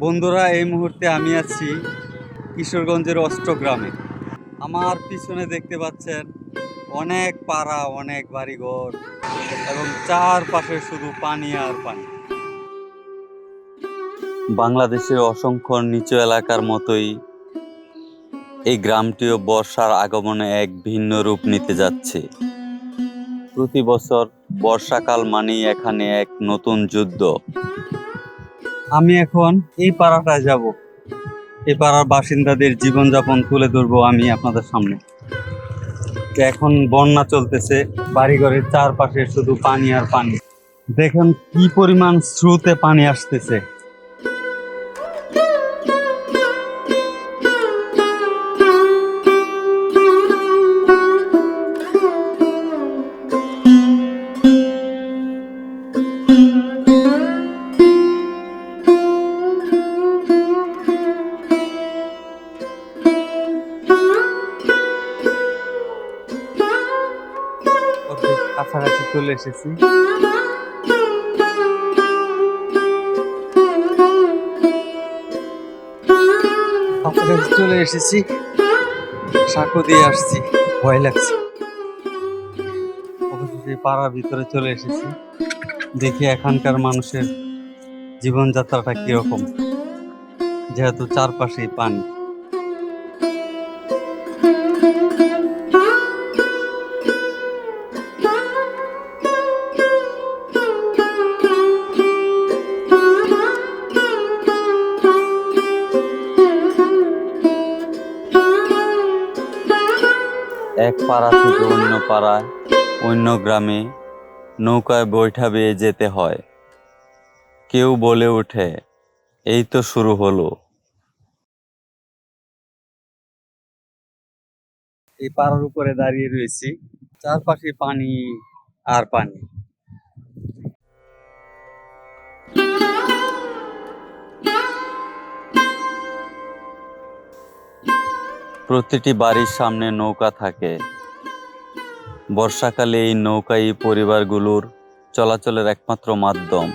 বন্ধুরা, এই মুহূর্তে আমি আছি কিশোরগঞ্জের অষ্টগ্রামে। আমার পিছনে দেখতে পাচ্ছেন অনেক পাড়া, অনেক বাড়িঘর এবং চারপাশে শুধু পানি আর পানি। বাংলাদেশের অসংখ্য নিচু এলাকার মতোই এই গ্রামটিও বর্ষার আগমনে এক ভিন্ন রূপ নিতে যাচ্ছে। প্রতি বছর বর্ষাকাল মানেই এখানে এক নতুন যুদ্ধ। আমি এখন এই পাড়াটায় যাব। এই পাড়ার বাসিন্দাদের জীবনযাপন তুলে ধরবো আমি আপনাদের সামনে। এখন বন্যা চলতেছে, বাড়িঘরের চারপাশে শুধু পানি আর পানি। দেখেন কি পরিমাণ স্রোতে পানি আসতেছে। কাছাকাছি চলে এসেছি। কাছাকাছি চলে এসেছি, সাঁকো দিয়ে আসছি, ভয় লাগছে। অবশেষে পাড়ার ভিতরে চলে এসেছি। দেখি এখানকার মানুষের জীবনযাত্রাটা কিরকম, যেহেতু চারপাশেই পানি। এক পাড়া থেকে অন্য পাড়ায়, অন্য গ্রামে নৌকায় বৈঠা বেয়ে যেতে হয়। কেউ বলে ওঠে, এই তো শুরু হলো। এই পাড়ার উপরে দাঁড়িয়ে রয়েছি, চারপাশে পানি আর পানি। প্রতিটি বাড়ির সামনে নৌকা থাকে। বর্ষাকালে এই নৌকাই পরিবারগুলোর চলাচলের একমাত্র মাধ্যম।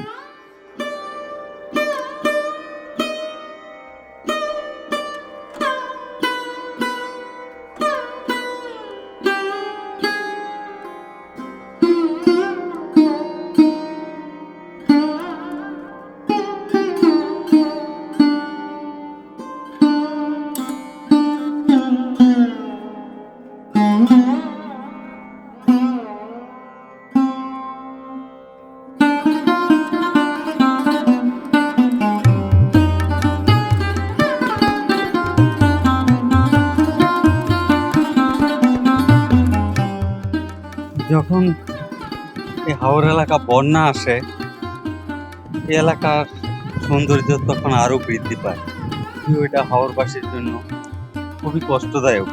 যখন এই হাওর এলাকা বন্যা আসে, এই এলাকার সৌন্দর্য তখন আরো বৃদ্ধি পায়। ওইটা হাওরবাসীর জন্য খুবই কষ্টদায়ক।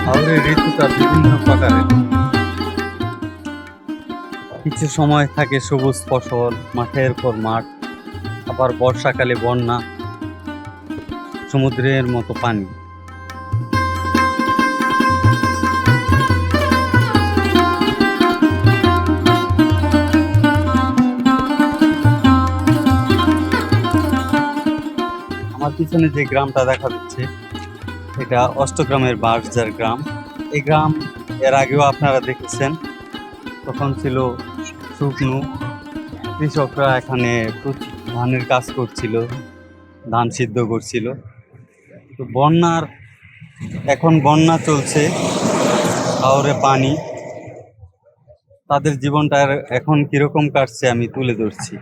হাওরের ঋতুটা বিভিন্ন প্রকারের। কিছু সময় থাকে সবুজ ফসল, মাঠের পর মাঠ। আবার বর্ষাকালে বন্যা, সমুদ্রের মতো পানি। আমার পিছনে যে গ্রামটা দেখা যাচ্ছে, এটা অষ্টগ্রামের বাঁশঝাড় গ্রাম। এই গ্রাম এর আগেও আপনারা দেখেছেন, তখন ছিল শুকনো। কৃষকরা এখানে ধানের কাজ করছিল, ধান সিদ্ধ করছিল। তো এখন বন্যা চলছে, হাওরে পানি। তাদের জীবনটা এখন কিরকম কাটছে আমি তুলে ধরছি।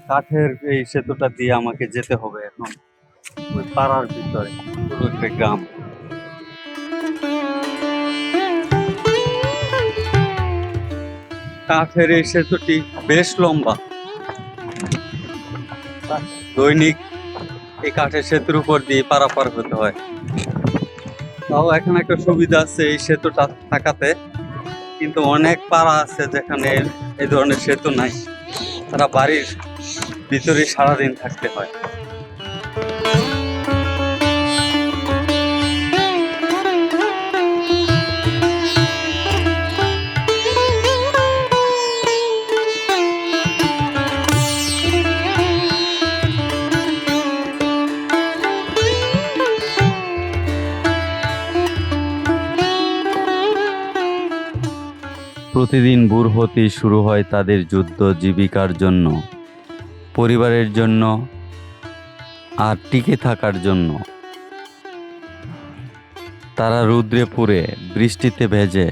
কাঠের এই সেতুটা দিয়ে আমাকে যেতে হবে এখন ওই পাড়ার ভিতরে, পুরো একটা গ্রাম। কাঠের এই সেতুটি বেশ লম্বা, দৈনিক এই কাঠের সেতুর উপর দিয়ে পারাপার হতে হয়। তাও এখন একটা সুবিধা আছে এই সেতুটা থাকাতে, কিন্তু অনেক পাড়া আছে যেখানে এই ধরনের সেতু নাই, তারা বাড়ির ভিতরে সারাদিন থাকতে হয়। প্রতিদিন ভোর হতেই শুরু হয় তাদের যুদ্ধ, জীবিকার জন্য, পরিবারের জন্য আর টিকে থাকার জন্য। তারা রৌদ্রে পুড়ে, বৃষ্টিতে ভেজে,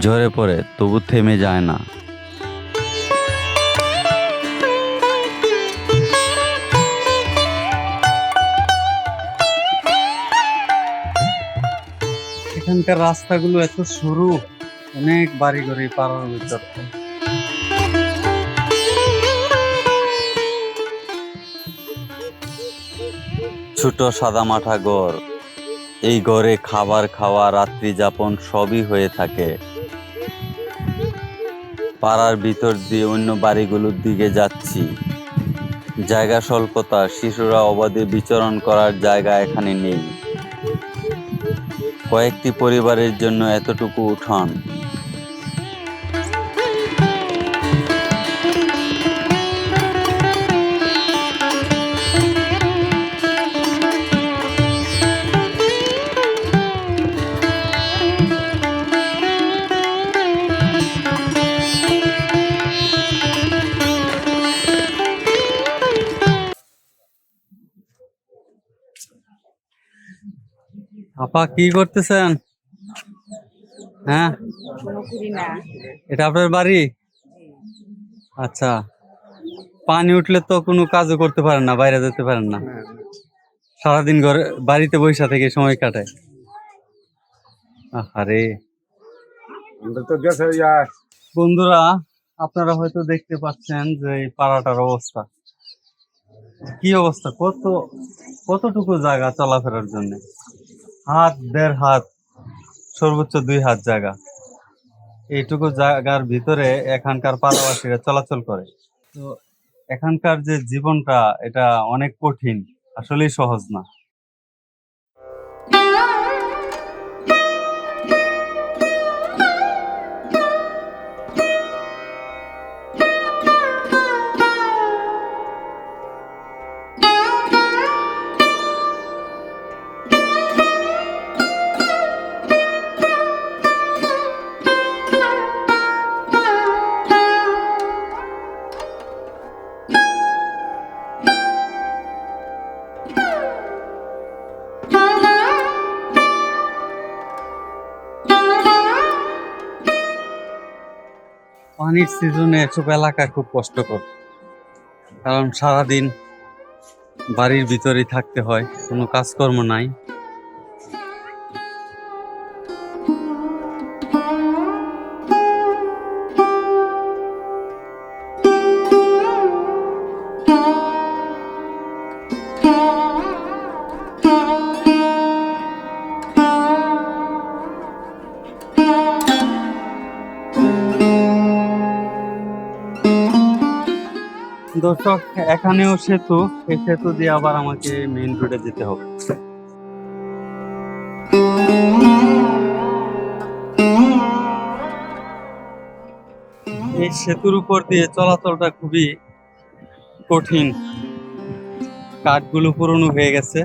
ঝরে পড়ে, তবু থেমে যায় না। এখানকার রাস্তাগুলো এত সরু, অনেক বাড়ি ঘরে পাড়ার ভিতর। ছোট সাদামাটা ঘর, এই ঘরে খাবার খাওয়া, রাত্রি যাপন সবই হয়ে থাকে। পাড়ার ভিতর দিয়ে অন্য বাড়িগুলোর দিকে যাচ্ছি। জায়গা স্বল্পতা, শিশুরা অবাধে বিচরণ করার জায়গা এখানে নেই। কয়েকটি পরিবারের জন্য এতটুকু উঠান। আপা কি করতেছেন? হ্যাঁ, এটা আপনার বাড়ি? আচ্ছা, পানি উঠলে তো কোনো কাজও করতে পারেন না, বাইরে যেতে পারেন না, সারাদিন ঘরে বাড়িতে বসে থেকে সময় কাটায়। আরে বন্ধুরা, আপনারা হয়তো দেখতে পাচ্ছেন যে এই পাড়াটার অবস্থা কি অবস্থা, কতটুকু জায়গা চলাফেরার জন্য, হাত দেড় হাত, সর্বোচ্চ 2 হাত জায়গা। এইটুকু জায়গার ভিতরে এখানকার পাড়াবাসীরা চলাচল করে। তো এখানকার যে জীবনটা, এটা অনেক কঠিন, আসলেই সহজ না। পানির সিজনে এসব এলাকা খুব কষ্টকর, কারণ সারাদিন বাড়ির ভিতরেই থাকতে হয়, কোনো কাজকর্ম নাই। দর্শক, এখানেও সেতু, এই সেতু দিয়ে আবার আমাকে মেইন রোডে যেতে হবে। এই সেতুর উপর দিয়ে চলাচলটা খুবই কঠিন, কাঠগুলো পুরনো হয়ে গেছে।